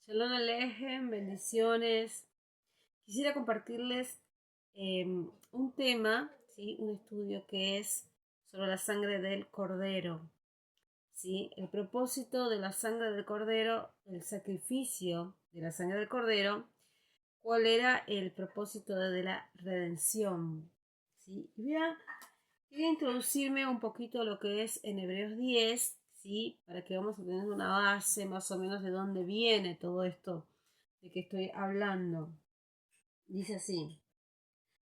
Shalom Alejem, bendiciones. Quisiera compartirles un tema, ¿sí? Un estudio que es sobre la sangre del cordero. ¿Sí? El propósito de la sangre del cordero, el sacrificio de la sangre del cordero, ¿cuál era el propósito de la redención? ¿Sí? Quería introducirme un poquito a lo que es en Hebreos 10, ¿sí? Para que vamos a tener una base más o menos de dónde viene todo esto de que estoy hablando. Dice así: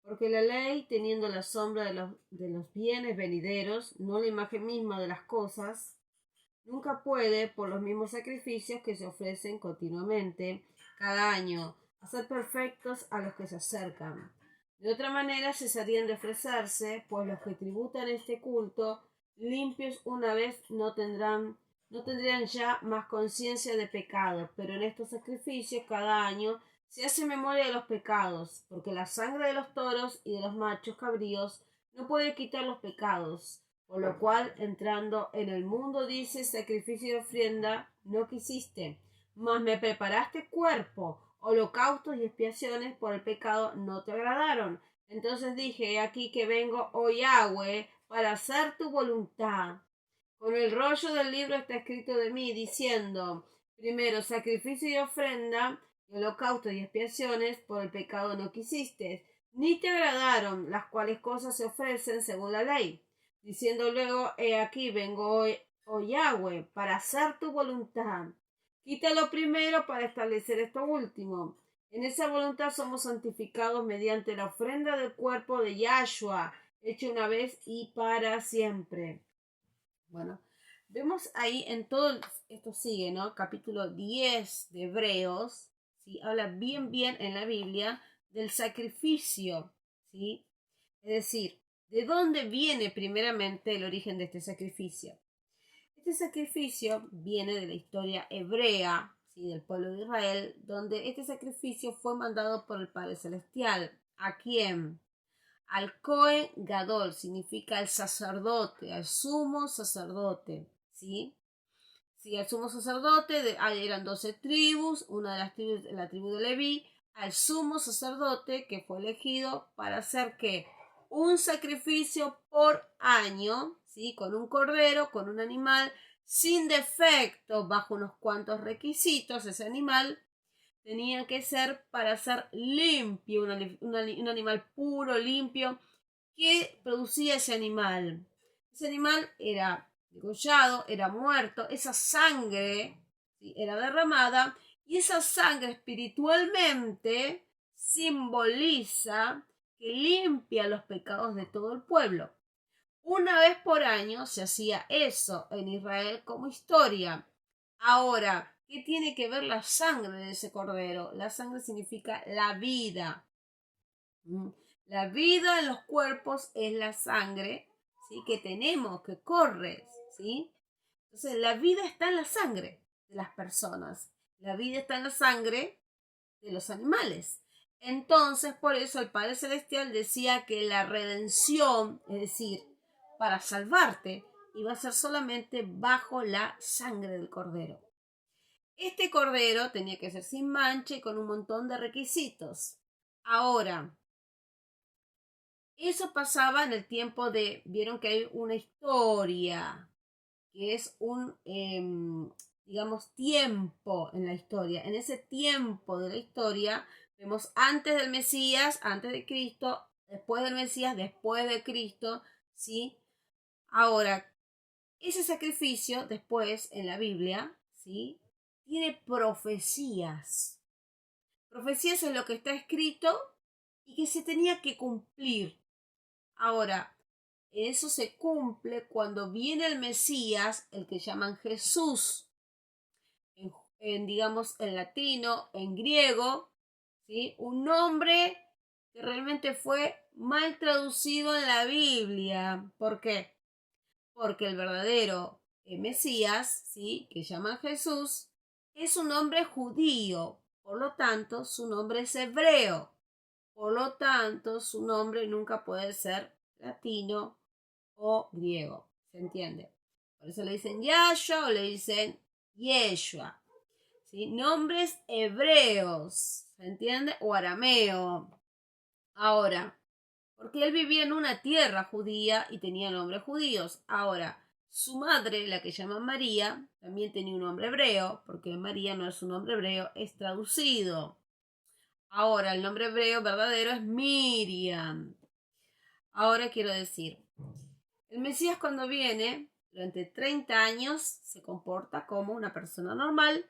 porque la ley, teniendo la sombra de los bienes venideros, no la imagen misma de las cosas, nunca puede, por los mismos sacrificios que se ofrecen continuamente cada año, hacer perfectos a los que se acercan. De otra manera cesarían de ofrecerse, pues los que tributan este culto, limpios una vez, no tendrían ya más conciencia de pecado, pero en estos sacrificios cada año se hace memoria de los pecados, porque la sangre de los toros y de los machos cabríos no puede quitar los pecados. Por lo cual, entrando en el mundo, dice, sacrificio y ofrenda no quisiste, mas me preparaste cuerpo, holocaustos y expiaciones por el pecado no te agradaron. Entonces dije, he aquí que vengo, oh Yahweh, para hacer tu voluntad. Con el rollo del libro está escrito de mí, diciendo, primero sacrificio y ofrenda, y holocaustos y expiaciones por el pecado no quisiste, ni te agradaron, las cuales cosas se ofrecen según la ley. Diciendo luego, he aquí vengo hoy, oh Yahweh, para hacer tu voluntad. Quítalo primero para establecer esto último. En esa voluntad somos santificados mediante la ofrenda del cuerpo de Yahshua, hecho una vez y para siempre. Bueno, vemos ahí en todo esto sigue, ¿no? Capítulo 10 de Hebreos, ¿sí? Habla bien en la Biblia del sacrificio, ¿sí? Es decir, ¿de dónde viene primeramente el origen de este sacrificio? Este sacrificio viene de la historia hebrea, ¿sí? Del pueblo de Israel, donde este sacrificio fue mandado por el Padre Celestial. ¿A quién? Al Cohen Gadol, significa el sacerdote, al sumo sacerdote, ¿sí? Sí, al sumo sacerdote, eran 12 tribus, una de las tribus, la tribu de Leví, al sumo sacerdote que fue elegido para hacer que un sacrificio por año, ¿sí? Con un cordero, con un animal sin defecto, bajo unos cuantos requisitos, ese animal tenía que ser para ser limpio, un animal puro, limpio. ¿Qué producía ese animal? Ese animal era degollado, era muerto, esa sangre, ¿sí?, era derramada, y esa sangre espiritualmente simboliza que limpia los pecados de todo el pueblo. Una vez por año se hacía eso en Israel como historia. Ahora, ¿qué tiene que ver la sangre de ese cordero? La sangre significa la vida. La vida en los cuerpos es la sangre, ¿sí?, que tenemos, que corre, ¿sí? Entonces, la vida está en la sangre de las personas. La vida está en la sangre de los animales. Entonces, por eso el Padre Celestial decía que la redención, es decir, para salvarte, iba a ser solamente bajo la sangre del cordero. Este cordero tenía que ser sin mancha y con un montón de requisitos. Ahora, eso pasaba en el tiempo vieron que hay una historia, que es digamos, tiempo en la historia. En ese tiempo de la historia vemos antes del Mesías, antes de Cristo, después del Mesías, después de Cristo, ¿sí? Ahora, ese sacrificio después en la Biblia, ¿sí?, tiene profecías. Profecías es lo que está escrito y que se tenía que cumplir. Ahora, eso se cumple cuando viene el Mesías, el que llaman Jesús, digamos, en latino, en griego, ¿sí?, un nombre que realmente fue mal traducido en la Biblia. ¿Por qué? Porque el verdadero Mesías, ¿sí?, que llaman Jesús, es un nombre judío, por lo tanto, su nombre es hebreo. Por lo tanto, su nombre nunca puede ser latino o griego. ¿Se entiende? Por eso le dicen Yahshua o le dicen Yeshua. ¿sí? Nombres hebreos, ¿se entiende? O arameo. Ahora, porque él vivía en una tierra judía y tenía nombres judíos. Ahora, su madre, la que llaman María, también tenía un nombre hebreo, porque María no es un nombre hebreo, es traducido. Ahora, el nombre hebreo verdadero es Miriam. Ahora quiero decir, el Mesías cuando viene, durante 30 años, se comporta como una persona normal,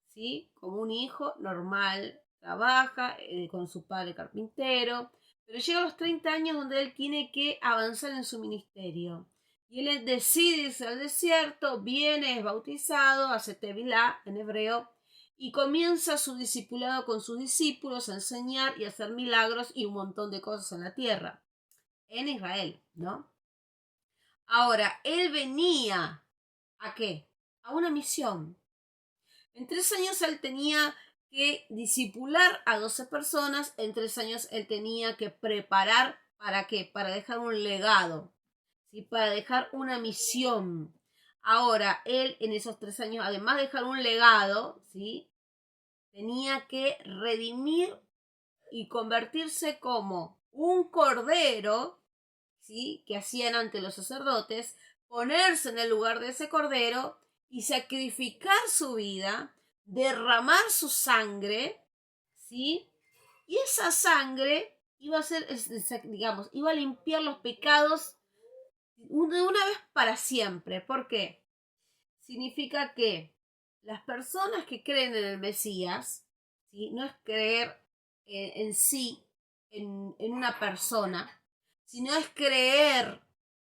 ¿sí? Como un hijo normal, trabaja con su padre carpintero, pero llega a los 30 años donde él tiene que avanzar en su ministerio. Y él decide irse al desierto, viene, es bautizado, hace tevilá en hebreo, y comienza su discipulado con sus discípulos a enseñar y a hacer milagros y un montón de cosas en la tierra, en Israel, ¿no? Ahora, él venía, ¿a qué? A una misión. En 3 años él tenía que discipular a 12 personas, en 3 años él tenía que preparar, ¿para qué? Para dejar un legado, ¿sí? Para dejar una misión. Ahora, él en esos 3 años, además de dejar un legado, ¿sí? Tenía que redimir y convertirse como un cordero, ¿sí? Que hacían ante los sacerdotes, ponerse en el lugar de ese cordero y sacrificar su vida, derramar su sangre, ¿sí? Y esa sangre iba a ser, digamos, iba a limpiar los pecados de una vez para siempre. ¿Por qué? Significa que las personas que creen en el Mesías, ¿sí? No es creer en sí, en una persona, sino es creer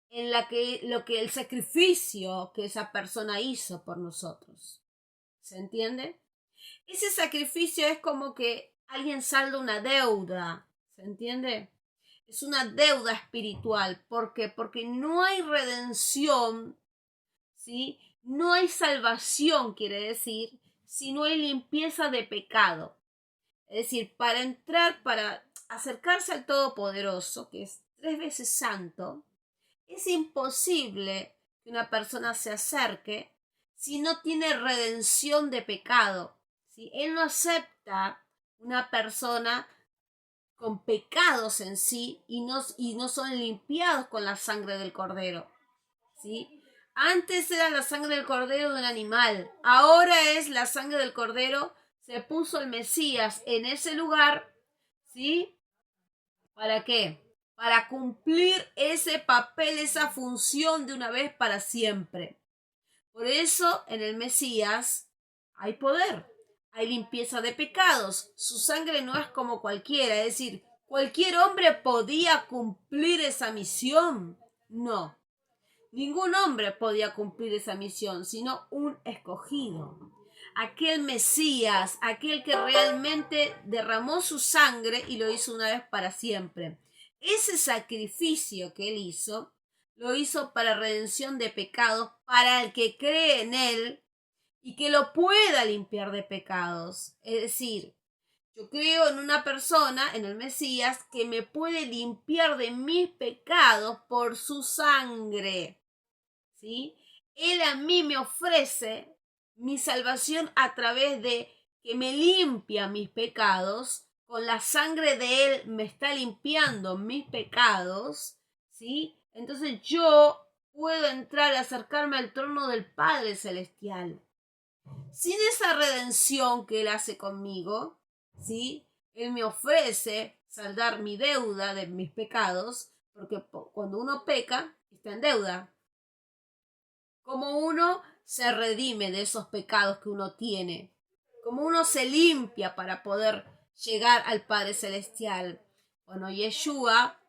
en lo que el sacrificio que esa persona hizo por nosotros. ¿Se entiende? Ese sacrificio es como que alguien salda una deuda. ¿Se entiende? Es una deuda espiritual. ¿Por qué? Porque no hay redención, ¿sí? No hay salvación, quiere decir, si no hay limpieza de pecado. Es decir, para entrar, para acercarse al Todopoderoso, que es 3 veces santo, es imposible que una persona se acerque si no tiene redención de pecado. ¿Sí? Él no acepta una persona con pecados en sí y no son limpiados con la sangre del cordero. ¿Sí? Antes era la sangre del cordero de un animal, ahora es la sangre del cordero. Se puso el Mesías en ese lugar, ¿sí? ¿Para qué? Para cumplir ese papel, esa función de una vez para siempre. Por eso en el Mesías hay poder, hay limpieza de pecados. Su sangre no es como cualquiera, es decir, ¿cualquier hombre podía cumplir esa misión? No, ningún hombre podía cumplir esa misión, sino un escogido. Aquel Mesías, aquel que realmente derramó su sangre y lo hizo una vez para siempre. Ese sacrificio que él hizo, lo hizo para redención de pecados, para el que cree en él y que lo pueda limpiar de pecados. Es decir, yo creo en una persona, en el Mesías, que me puede limpiar de mis pecados por su sangre. ¿Sí? Él a mí me ofrece mi salvación a través de que me limpia mis pecados, con la sangre de él me está limpiando mis pecados, ¿sí? Entonces yo puedo entrar, acercarme al trono del Padre Celestial. Sin esa redención que él hace conmigo, ¿sí? Él me ofrece saldar mi deuda de mis pecados, porque cuando uno peca, está en deuda. Cómo uno se redime de esos pecados que uno tiene, cómo uno se limpia para poder llegar al Padre Celestial. Bueno, Yeshua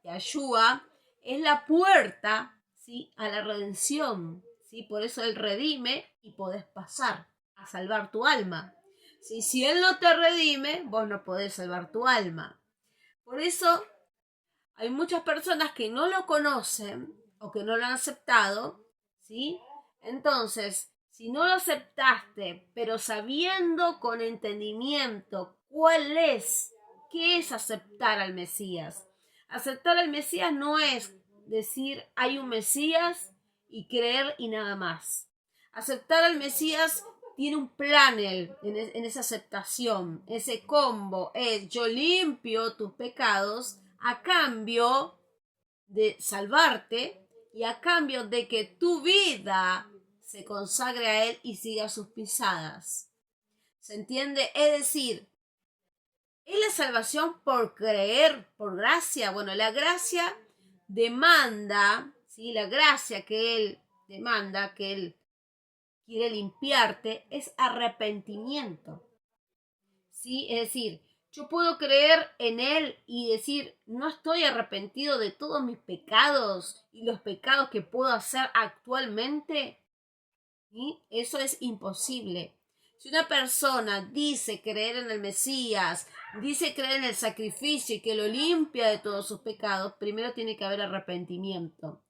es la puerta, ¿sí? A la redención, ¿sí? Por eso Él redime y podés pasar a salvar tu alma. ¿Sí? Si Él no te redime, vos no podés salvar tu alma. Por eso hay muchas personas que no lo conocen o que no lo han aceptado, ¿sí? Entonces, si no lo aceptaste, pero sabiendo con entendimiento qué es aceptar al Mesías. Aceptar al Mesías no es decir hay un Mesías y creer y nada más. Aceptar al Mesías tiene un plan en esa aceptación. Ese combo es: yo limpio tus pecados a cambio de salvarte y a cambio de que tu vida se consagre a Él y siga sus pisadas. ¿Se entiende? Es decir, es la salvación por creer, por gracia. Bueno, la gracia demanda, ¿sí? La gracia que Él demanda, que Él quiere limpiarte, es arrepentimiento. ¿Sí? Es decir, yo puedo creer en Él y decir: no estoy arrepentido de todos mis pecados y los pecados que puedo hacer actualmente. ¿Sí? Eso es imposible. Si una persona dice creer en el Mesías, dice creer en el sacrificio y que lo limpia de todos sus pecados, primero tiene que haber arrepentimiento.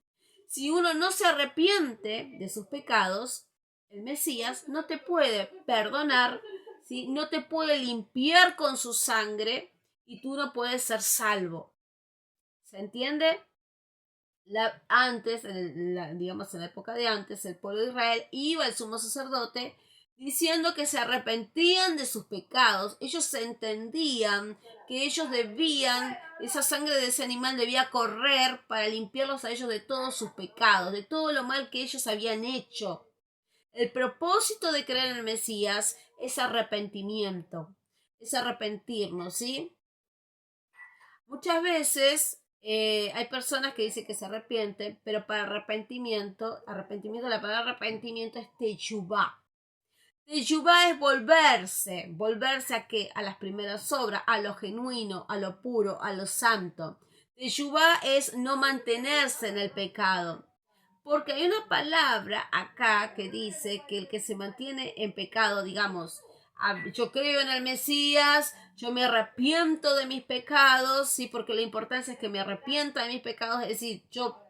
Si uno no se arrepiente de sus pecados, el Mesías no te puede perdonar, ¿sí? No te puede limpiar con su sangre y tú no puedes ser salvo. ¿Se entiende? Antes, digamos en la época de antes, el pueblo de Israel iba al sumo sacerdote diciendo que se arrepentían de sus pecados. Ellos entendían que ellos debían, esa sangre de ese animal debía correr para limpiarlos a ellos de todos sus pecados, de todo lo mal que ellos habían hecho. El propósito de creer en el Mesías es arrepentimiento, es arrepentirnos, ¿sí? Muchas veces hay personas que dicen que se arrepienten, pero para arrepentimiento, la palabra arrepentimiento es teshuvá. Teshuvá es volverse ¿a qué? A las primeras obras, a lo genuino, a lo puro, a lo santo. Teshuvá es no mantenerse en el pecado. Porque hay una palabra acá que dice que el que se mantiene en pecado, digamos, yo creo en el Mesías, yo me arrepiento de mis pecados, sí, porque la importancia es que me arrepienta de mis pecados, es decir, yo,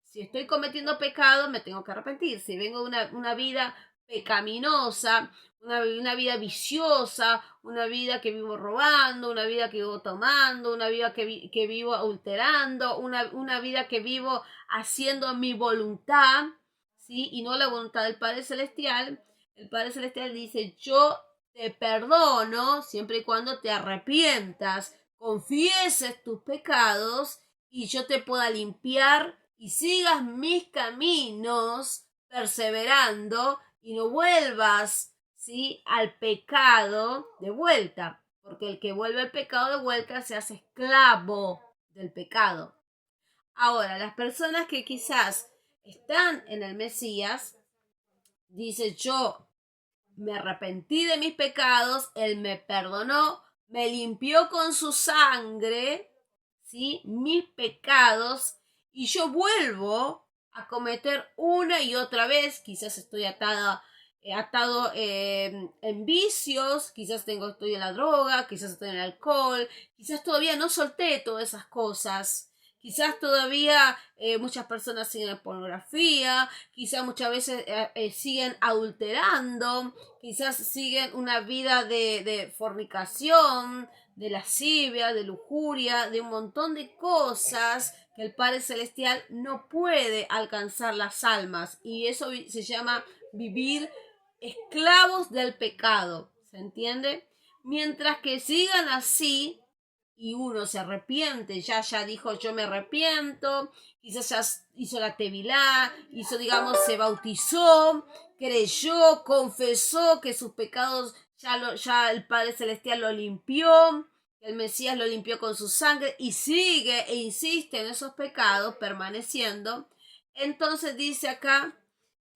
si estoy cometiendo pecado, me tengo que arrepentir. Si vengo de una vida pecaminosa, una vida viciosa, una vida que vivo robando, una vida que vivo tomando, una vida que vivo adulterando, una vida que vivo haciendo mi voluntad, ¿sí? Y no la voluntad del Padre Celestial. El Padre Celestial dice: yo te perdono siempre y cuando te arrepientas, confieses tus pecados y yo te pueda limpiar y sigas mis caminos perseverando y no vuelvas, ¿sí?, al pecado de vuelta, porque el que vuelve al pecado de vuelta se hace esclavo del pecado. Ahora, las personas que quizás están en el Mesías, dice: yo me arrepentí de mis pecados, Él me perdonó, me limpió con su sangre, ¿sí?, mis pecados, y yo vuelvo a cometer una y otra vez. Quizás estoy atado en vicios, quizás estoy en la droga, quizás estoy en el alcohol, quizás todavía no solté todas esas cosas. Quizás todavía muchas personas siguen en pornografía, quizás muchas veces siguen adulterando, quizás siguen una vida de fornicación, de lascivia, de lujuria, de un montón de cosas que el Padre Celestial no puede alcanzar las almas. Y eso se llama vivir esclavos del pecado. ¿Se entiende? Mientras que sigan así y uno se arrepiente, ya dijo: yo me arrepiento, quizás ya hizo la tevilá, se bautizó, creyó, confesó que sus pecados ya el Padre Celestial lo limpió, el Mesías lo limpió con su sangre, y sigue e insiste en esos pecados permaneciendo. Entonces dice acá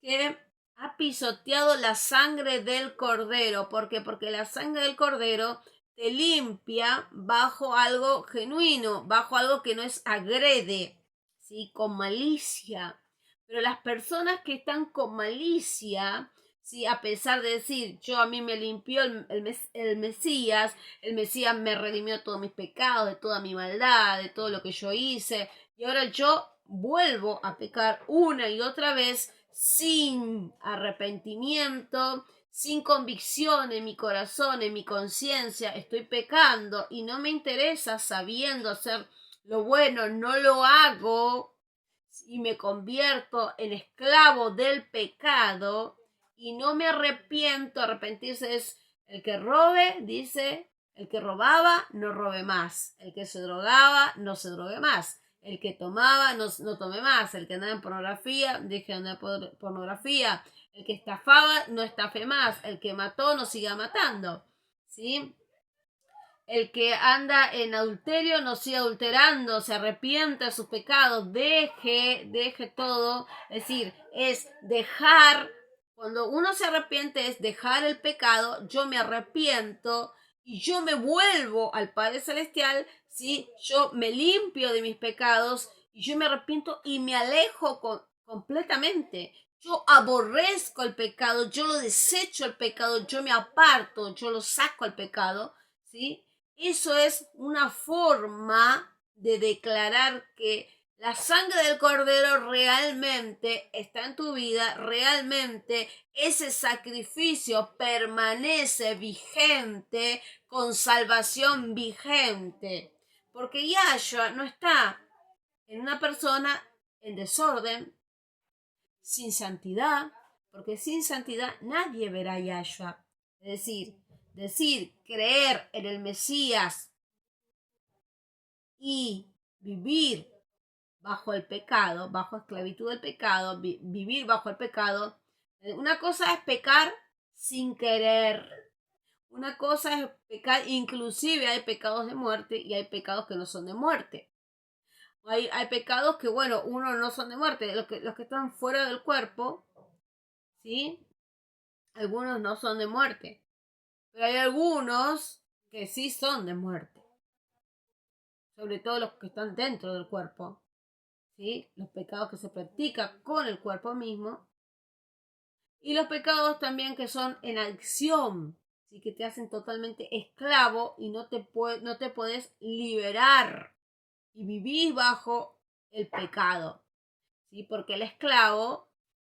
que ha pisoteado la sangre del cordero. ¿Por qué? Porque la sangre del cordero te limpia bajo algo genuino, bajo algo que no es agrede, ¿sí?, con malicia. Pero las personas que están con malicia, ¿sí?, a pesar de decir: a mí me limpió el Mesías me redimió de todos mis pecados, de toda mi maldad, de todo lo que yo hice, y ahora yo vuelvo a pecar una y otra vez sin arrepentimiento, sin convicción en mi corazón, en mi conciencia, estoy pecando y no me interesa, sabiendo hacer lo bueno, no lo hago y me convierto en esclavo del pecado. y no me arrepiento. Arrepentirse es el que robe, dice, el que robaba, no robe más. El que se drogaba, no se drogue más. El que tomaba, no tome más. El que andaba en pornografía, deje de andar en pornografía. El que estafaba, no estafe más. El que mató, no siga matando. ¿Sí? El que anda en adulterio, no siga adulterando, se arrepiente de sus pecados, deje todo. Es decir, es dejar, cuando uno se arrepiente es dejar el pecado, yo me arrepiento y yo me vuelvo al Padre Celestial, ¿sí? Yo me limpio de mis pecados y yo me arrepiento y me alejo completamente. Yo aborrezco el pecado, yo lo desecho el pecado, yo me aparto, yo lo saco al pecado, ¿sí? Eso es una forma de declarar que la sangre del Cordero realmente está en tu vida, realmente ese sacrificio permanece vigente, con salvación vigente. Porque Yahshua no está en una persona en desorden, sin santidad, porque sin santidad nadie verá a Yahshua. Es decir, creer en el Mesías y vivir bajo el pecado, bajo esclavitud del pecado, vivir bajo el pecado. Una cosa es pecar sin querer. Una cosa es pecar, inclusive hay pecados de muerte y hay pecados que no son de muerte. Hay pecados que, bueno, uno no son de muerte, los que están fuera del cuerpo, ¿sí? Algunos no son de muerte, pero hay algunos que sí son de muerte, sobre todo los que están dentro del cuerpo, ¿sí? Los pecados que se practican con el cuerpo mismo y los pecados también que son en acción, ¿sí? Que te hacen totalmente esclavo y no te puedes liberar y vivís bajo el pecado, ¿sí? Porque el esclavo,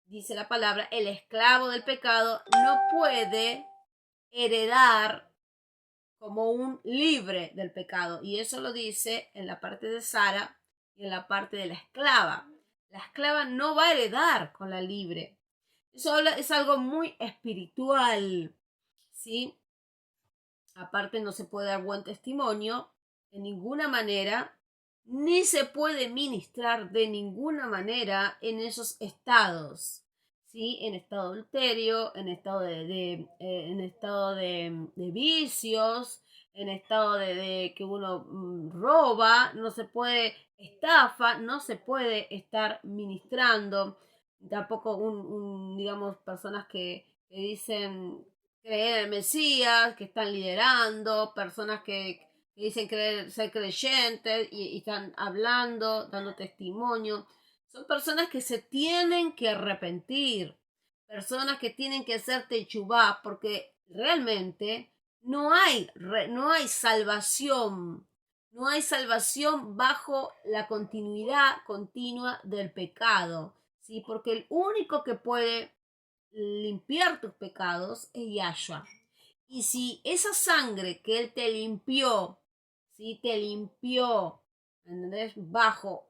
dice la palabra, el esclavo del pecado no puede heredar como un libre del pecado. Y eso lo dice en la parte de Sara y en la parte de la esclava. La esclava no va a heredar con la libre. Eso es algo muy espiritual, ¿sí? Aparte no se puede dar buen testimonio de ninguna manera, ni se puede ministrar de ninguna manera en esos estados, ¿sí? En estado de adulterio, en estado en estado de vicios, en estado de que uno roba, no se puede, estafa, no se puede estar ministrando. Tampoco digamos, personas que dicen creer en el Mesías, que están liderando, personas que dicen ser creyentes y están hablando, dando testimonio. Son personas que se tienen que arrepentir, personas que tienen que hacer techubá, porque realmente no hay salvación. No hay salvación bajo la continuidad continua del pecado, ¿sí? Porque el único que puede limpiar tus pecados es Yahshua. Y si esa sangre que Él te limpió, ¿sí? Te limpió, ¿entendés? Bajo